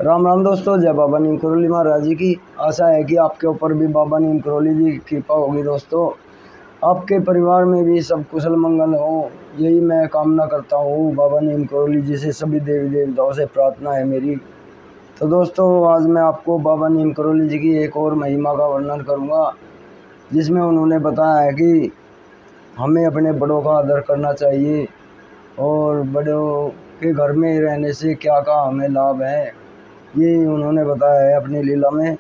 राम राम दोस्तों, जय बाबा नीम करोली महाराज जी की। आशा है कि आपके ऊपर भी बाबा नीम करोली जी की कृपा होगी। दोस्तों, आपके परिवार में भी सब कुशल मंगल हो, यही मैं कामना करता हूँ। बाबा नीम करोली जी से सभी देवी देवताओं से प्रार्थना है मेरी। तो दोस्तों, आज मैं आपको बाबा नीम करोली जी की एक और महिमा का वर्णन करूँगा, जिसमें उन्होंने बताया है कि हमें अपने बड़ों का आदर करना चाहिए और बड़ों के घर में रहने से क्या क्या हमें लाभ है, ये उन्होंने बताया है अपनी लीला में।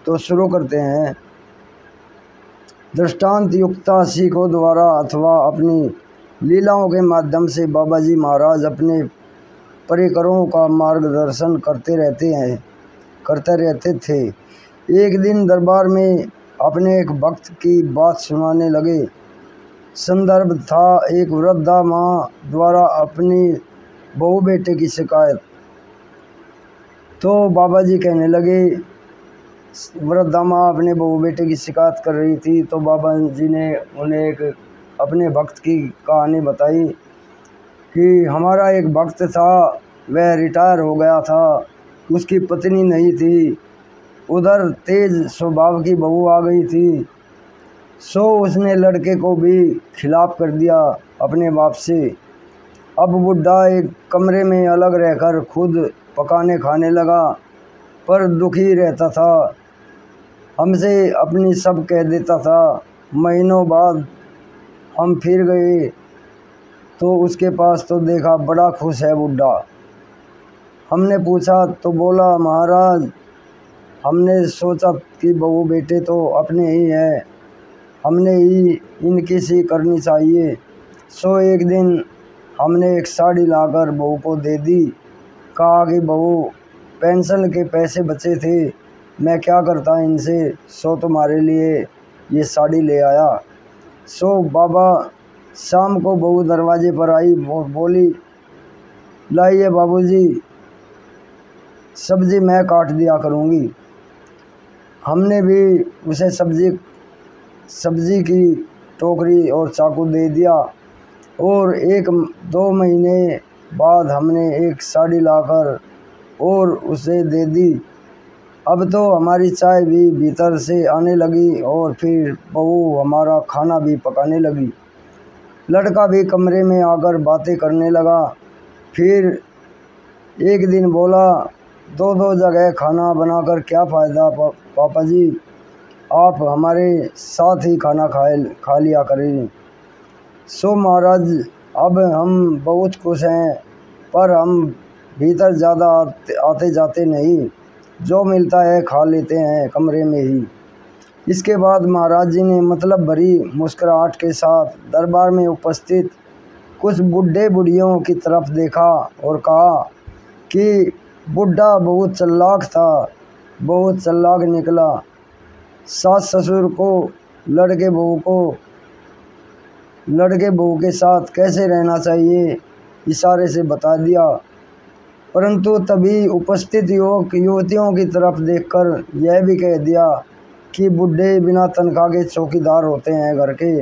तो शुरू करते हैं। दृष्टांत युक्ता सीखों द्वारा अथवा अपनी लीलाओं के माध्यम से बाबा जी महाराज अपने परिकरों का मार्गदर्शन करते रहते थे। एक दिन दरबार में अपने एक भक्त की बात सुनाने लगे। संदर्भ था एक वृद्धा माँ द्वारा अपनी बहू बेटे की शिकायत। तो बाबा जी कहने लगे, वृद्धा माँ अपने बहू बेटे की शिकायत कर रही थी, तो बाबा जी ने उन्हें एक अपने भक्त की कहानी बताई कि हमारा एक भक्त था, वह रिटायर हो गया था, उसकी पत्नी नहीं थी, उधर तेज स्वभाव की बहू आ गई थी, सो उसने लड़के को भी खिलाफ कर दिया अपने बाप से। अब बुढ़ा एक कमरे में अलग रहकर खुद पकाने खाने लगा, पर दुखी रहता था, हमसे अपनी सब कह देता था। महीनों बाद हम फिर गए तो उसके पास तो देखा बड़ा खुश है बुढ़ा। हमने पूछा तो बोला, महाराज हमने सोचा कि बहू बेटे तो अपने ही हैं, हमने ही इनकी सी करनी चाहिए। सो एक दिन हमने एक साड़ी लाकर बहू को दे दी। कहा कि बहू, पेंशन के पैसे बचे थे, मैं क्या करता इनसे, सो तुम्हारे लिए ये साड़ी ले आया। सो बाबा शाम को बहू दरवाजे पर आई, बोली, लाइए बाबूजी, सब्जी मैं काट दिया करूँगी। हमने भी उसे सब्जी की टोकरी और चाकू दे दिया और 1-2 महीने बाद हमने एक साड़ी लाकर और उसे दे दी। अब तो हमारी चाय भी भीतर से आने लगी और फिर बहू हमारा खाना भी पकाने लगी। लड़का भी कमरे में आकर बातें करने लगा। फिर एक दिन बोला, 2-2 जगह खाना बनाकर क्या फ़ायदा पापा जी, आप हमारे साथ ही खाना खा लिया करें। सो महाराज, अब हम बहुत खुश हैं, पर हम भीतर ज़्यादा आते जाते नहीं, जो मिलता है खा लेते हैं कमरे में ही। इसके बाद महाराज जी ने मतलब भरी मुस्कुराहट के साथ दरबार में उपस्थित कुछ बूढ़े बुढ़ियों की तरफ देखा और कहा कि बुढ़ा बहुत चालाक था, बहुत चालाक निकला। सास ससुर को लड़के बहू के साथ कैसे रहना चाहिए इशारे से बता दिया, परंतु तभी उपस्थित युवतियों की तरफ देखकर यह भी कह दिया कि बूढ़े बिना तनख्वाह के चौकीदार होते हैं घर के,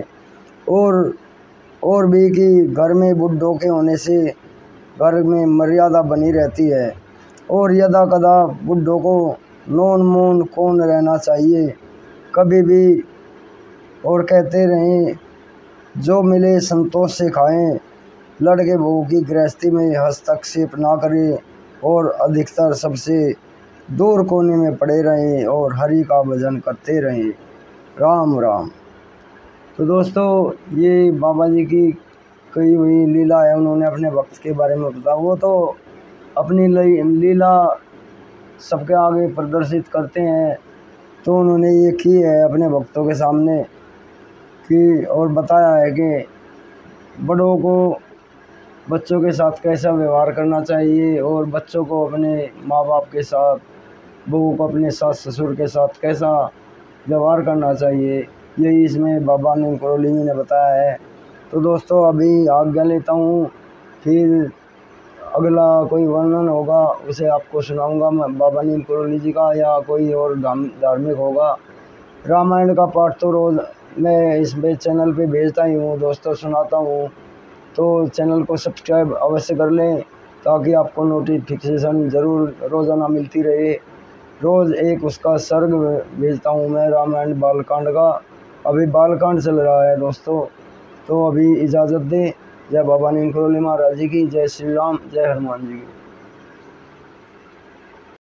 और भी कि घर में बूढ़ों के होने से घर में मर्यादा बनी रहती है और यदा कदा बूढ़ों को नॉन मौन कौन रहना चाहिए कभी भी, और कहते रहें जो मिले संतोष से खाएं, लड़के बहू की गृहस्थी में हस्तक्षेप ना करें और अधिकतर सबसे दूर कोने में पड़े रहें और हरि का भजन करते रहें। राम राम। तो दोस्तों, ये बाबा जी की कही हुई लीला है, उन्होंने अपने भक्त के बारे में बताया। वो तो अपनी लीला सबके आगे प्रदर्शित करते हैं, तो उन्होंने ये की है अपने भक्तों के सामने कि और बताया है कि बड़ों को बच्चों के साथ कैसा व्यवहार करना चाहिए और बच्चों को अपने माँ बाप के साथ, बहू को अपने सास ससुर के साथ कैसा व्यवहार करना चाहिए, यही इसमें बाबा नीम करोली जी ने बताया है। तो दोस्तों, अभी आज्ञा लेता हूँ, फिर अगला कोई वर्णन होगा उसे आपको सुनाऊंगा मैं बाबा नीम करोली जी का, या कोई और धार्मिक होगा। रामायण का पाठ तो रोज़ मैं इस चैनल पे भेजता ही हूँ दोस्तों, सुनाता हूँ, तो चैनल को सब्सक्राइब अवश्य कर लें ताकि आपको नोटिफिकेशन ज़रूर रोज़ाना मिलती रहे। रोज़ एक उसका सर्ग भेजता हूँ मैं रामायण बालकांड का। अभी बालकांड चल रहा है दोस्तों, तो अभी इजाज़त दें। जय बाबा नीम करोली महाराज जी की, जय श्री राम, जय हनुमान जी की।